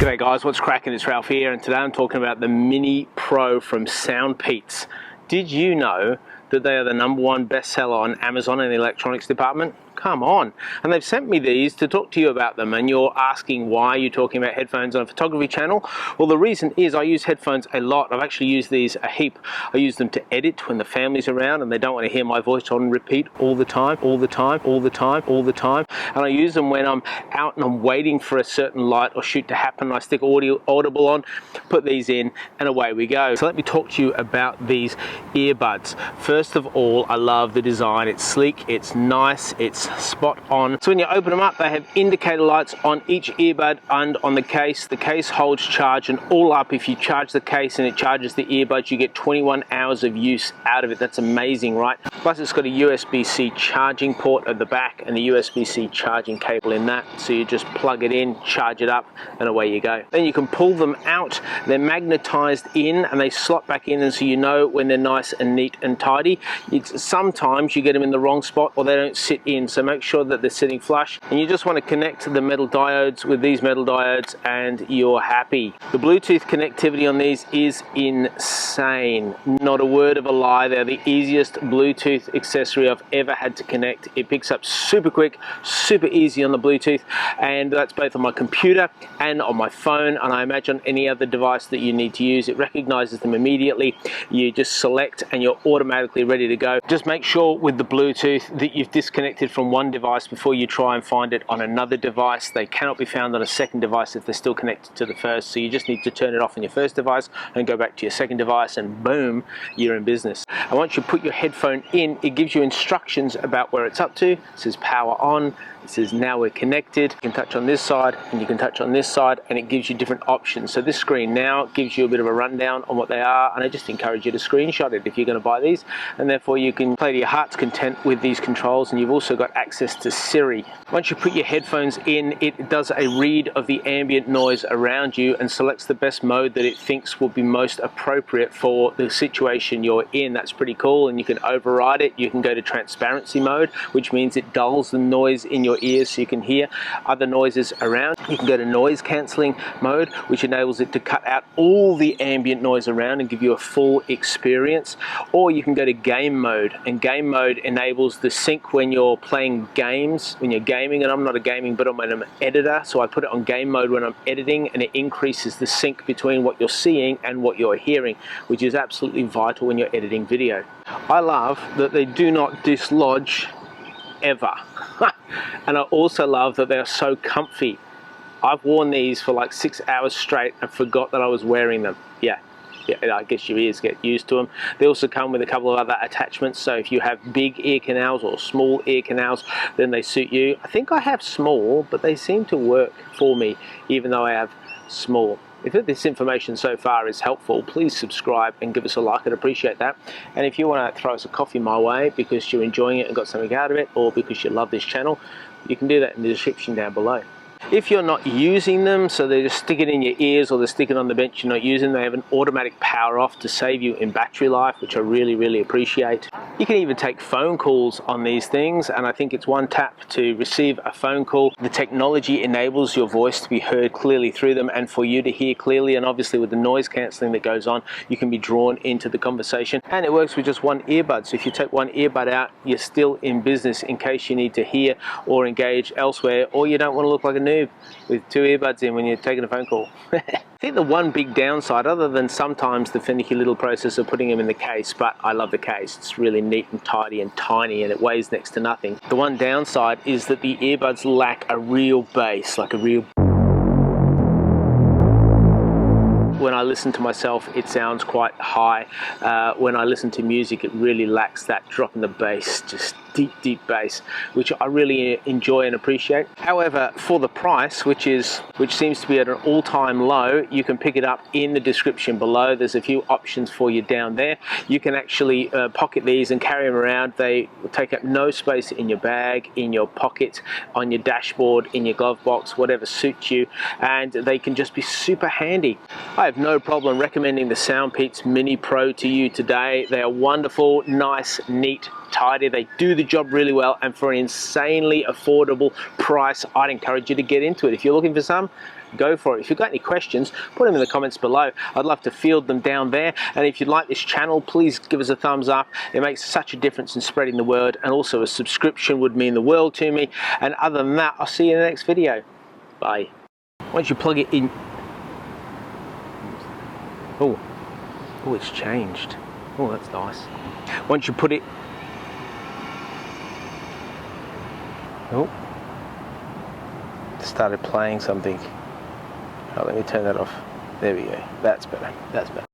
G'day guys, what's cracking? It's Ralph here, and today I'm talking about the Mini Pro from Soundpeats. Did you know that they are the #1 bestseller on Amazon in the electronics department? Come on. And they've sent me these to talk to you about them, and you're asking why you're talking about headphones on a photography channel. Well, the reason is I use headphones a lot. I've actually used these a heap. I use them to edit when the family's around and they don't want to hear my voice on repeat all the time. And I use them when I'm out and I'm waiting for a certain light or shoot to happen. I stick Audible on, put these in, and away we go. So let me talk to you about these earbuds. First of all, I love the design. It's sleek, it's nice, it's spot on. So when you open them up, they have indicator lights on each earbud and on the case. The case holds charge, and all up, if you charge the case and it charges the earbuds, you get 21 hours of use out of it. That's amazing, right? Plus it's got a USB-C charging port at the back and the USB-C charging cable in that. So you just plug it in, charge it up, and away you go. Then you can pull them out. They're magnetized in and they slot back in, and so you know when they're nice and neat and tidy. Sometimes you get them in the wrong spot or they don't sit in, so make sure that they're sitting flush. And you just want to connect the metal diodes with these metal diodes and you're happy. The Bluetooth connectivity on these is insane. Not a word of a lie. They're the easiest Bluetooth accessory I've ever had to connect. It picks up super quick, super easy on the Bluetooth, and that's both on my computer and on my phone, and I imagine any other device that you need to use. It recognizes them immediately. You just select and you're automatically ready to go. Just make sure with the Bluetooth that you've disconnected from one device before you try and find it on another device. They cannot be found on a second device if they're still connected to the first, so you just need to turn it off on your first device and go back to your second device, and boom, you're in business. And once you put your headphone in, it gives you instructions about where it's up to. It says power on, it says now we're connected. You can touch on this side and you can touch on this side, and it gives you different options. So this screen now gives you a bit of a rundown on what they are, and I just encourage you to screenshot it if you're going to buy these, and therefore you can play to your heart's content with these controls. And you've also got access to Siri. Once you put your headphones in, it does a read of the ambient noise around you and selects the best mode that it thinks will be most appropriate for the situation you're in. That's pretty cool, and you can override it. You can go to transparency mode, which means it dulls the noise in your ears so you can hear other noises around. You can go to noise cancelling mode, which enables it to cut out all the ambient noise around and give you a full experience. Or you can go to game mode, and game mode enables the sync when you're playing games, when you're gaming. And I'm not a gaming, but I'm an editor, so I put it on game mode when I'm editing, and it increases the sync between what you're seeing and what you're hearing, which is absolutely vital when you're editing video. I love that they do not dislodge ever. And I also love that they are so comfy. I've worn these for like 6 hours straight and forgot that I was wearing them. Yeah, I guess your ears get used to them. They also come with a couple of other attachments, so if you have big ear canals or small ear canals, then they suit you. I think I have small, but they seem to work for me even though I have small. If this information so far is helpful, please subscribe and give us a like. I'd appreciate that. And if you want to throw us a coffee my way because you're enjoying it and got something out of it, or because you love this channel, you can do that in the description down below. If you're not using them, so they just stick it in your ears or they're sticking on the bench, you're not using them, they have an automatic power off to save you in battery life, which I really appreciate. You can even take phone calls on these things, and I think it's one tap to receive a phone call. The technology enables your voice to be heard clearly through them and for you to hear clearly, and obviously with the noise cancelling that goes on, you can be drawn into the conversation. And it works with just one earbud, so if you take one earbud out, you're still in business in case you need to hear or engage elsewhere, or you don't want to look like a noob with two earbuds in when you're taking a phone call. I think the one big downside, other than sometimes the finicky little process of putting them in the case, but I love the case, it's really neat and tidy and tiny and it weighs next to nothing. The one downside is that the earbuds lack a real bass, like a real. When I listen to myself, it sounds quite high. When I listen to music, it really lacks that drop in the bass, just deep bass, which I really enjoy and appreciate. However, for the price, which seems to be at an all-time low, you can pick it up in the description below. There's a few options for you down there. You can actually pocket these and carry them around. They take up no space in your bag, in your pocket, on your dashboard, in your glove box, whatever suits you, and they can just be super handy. I have have no problem recommending the Soundpeats Mini Pro to you today. They are wonderful, nice, neat, tidy. They do the job really well, and for an insanely affordable price, I'd encourage you to get into it. If you're looking for some, go for it. If you've got any questions, put them in the comments below. I'd love to field them down there. And if you'd like this channel, please give us a thumbs up. It makes such a difference in spreading the word, and also a subscription would mean the world to me. And other than that, I'll see you in the next video. Bye. Once you plug it in, oh, it's changed. Oh, that's nice. Once you put it, oh, started playing something. Oh, let me turn that off. There we go. That's better. That's better.